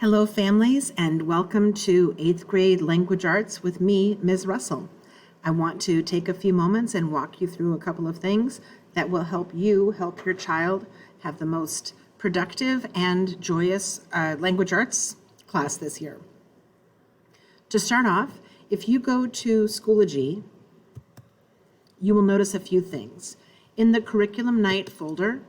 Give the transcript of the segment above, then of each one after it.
Hello, families, and welcome to 8th grade language arts with me, Ms. Russell. I want to take a few moments and walk you through a couple of things that will help you help your child have the most productive and joyous language arts class this year. To start off, if you go to Schoology, you will notice a few things. In the curriculum night folder,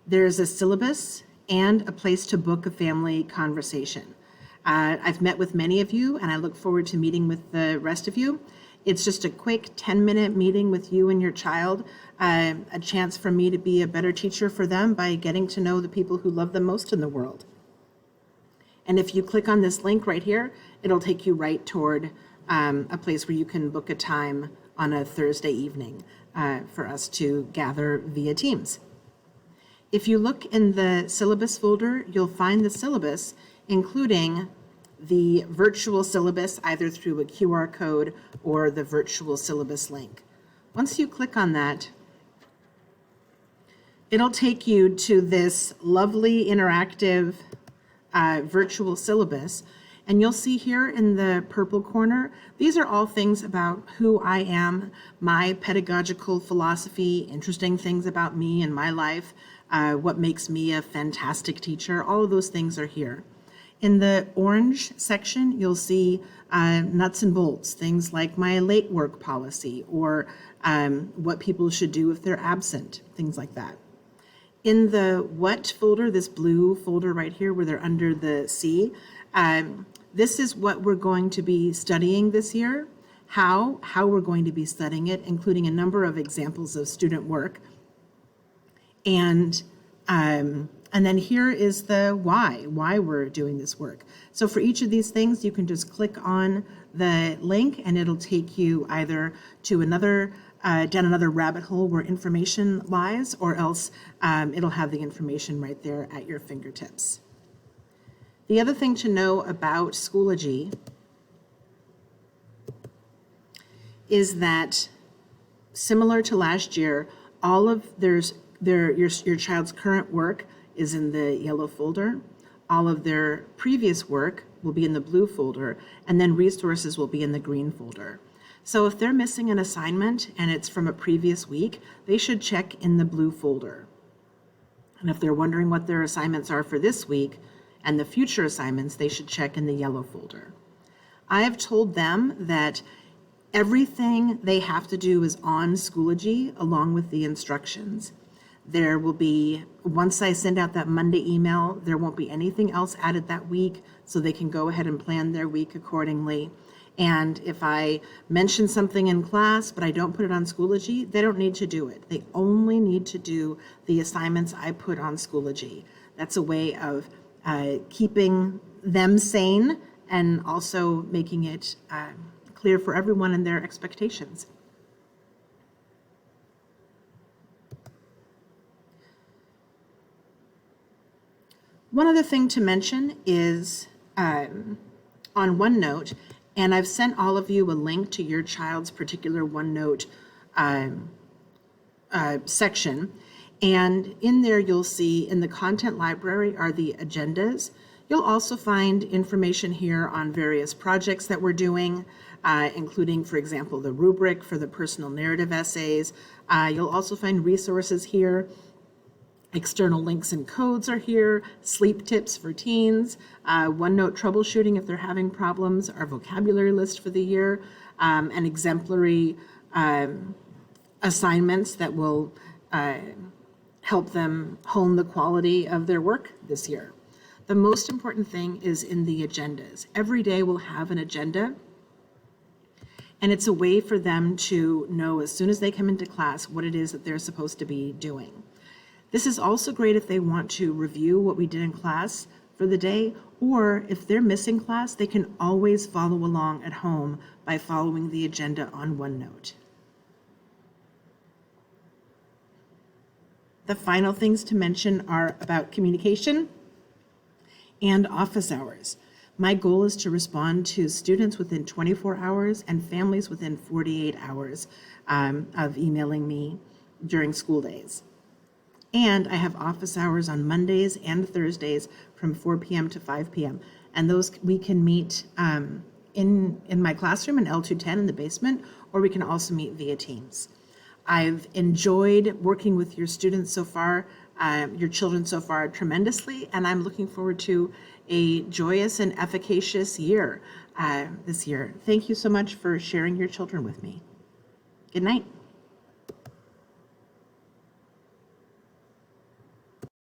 there's a syllabus and a place to book a family conversation. I've met with many of you, and I look forward to meeting with the rest of you. It's just a quick 10-minute meeting with you and your child, a chance for me to be a better teacher for them by getting to know the people who love them most in the world. And if you click on this link right here, it'll take you right toward a place where you can book a time on a Thursday evening for us to gather via Teams. If you look in the syllabus folder, you'll find the syllabus, including the virtual syllabus, either through a QR code or the virtual syllabus link. Once you click on that, it'll take you to this lovely interactive virtual syllabus. And you'll see here in the purple corner, these are all things about who I am, my pedagogical philosophy, interesting things about me and my life, what makes me a fantastic teacher. All of those things are here. In the orange section, you'll see nuts and bolts, things like my late work policy or what people should do if they're absent, things like that. In the what folder, this blue folder right here where they're under the C, this is what we're going to be studying this year, how we're going to be studying it, including a number of examples of student work. And then here is the why we're doing this work. So for each of these things, you can just click on the link and it'll take you either to another, down another rabbit hole where information lies, or else it'll have the information right there at your fingertips. The other thing to know about Schoology is that, similar to last year, all of your child's current work is in the yellow folder. All of their previous work will be in the blue folder, and then resources will be in the green folder. So if they're missing an assignment and it's from a previous week, they should check in the blue folder. And if they're wondering what their assignments are for this week and the future assignments, they should check in the yellow folder. I have told them that everything they have to do is on Schoology along with the instructions. There will be, once I send out that Monday email, there won't be anything else added that week, so they can go ahead and plan their week accordingly. And if I mention something in class, but I don't put it on Schoology, they don't need to do it. They only need to do the assignments I put on Schoology. That's a way of keeping them sane and also making it clear for everyone and their expectations. One other thing to mention is on OneNote, and I've sent all of you a link to your child's particular OneNote section. And in there, you'll see in the content library are the agendas. You'll also find information here on various projects that we're doing, including, for example, the rubric for the personal narrative essays. You'll also find resources here. External links and codes are here, sleep tips for teens, OneNote troubleshooting if they're having problems, our vocabulary list for the year, and exemplary assignments that will help them hone the quality of their work this year. The most important thing is in the agendas. Every day we'll have an agenda, and it's a way for them to know as soon as they come into class what it is that they're supposed to be doing. This is also great if they want to review what we did in class for the day, or if they're missing class, they can always follow along at home by following the agenda on OneNote. The final things to mention are about communication and office hours. My goal is to respond to students within 24 hours and families within 48 hours of emailing me during school days. And I have office hours on Mondays and Thursdays from 4 p.m. to 5 p.m. And those we can meet in my classroom in L210 in the basement, or we can also meet via Teams. I've enjoyed working with your students so far, your children so far tremendously, and I'm looking forward to a joyous and efficacious year this year. Thank you so much for sharing your children with me. Good night.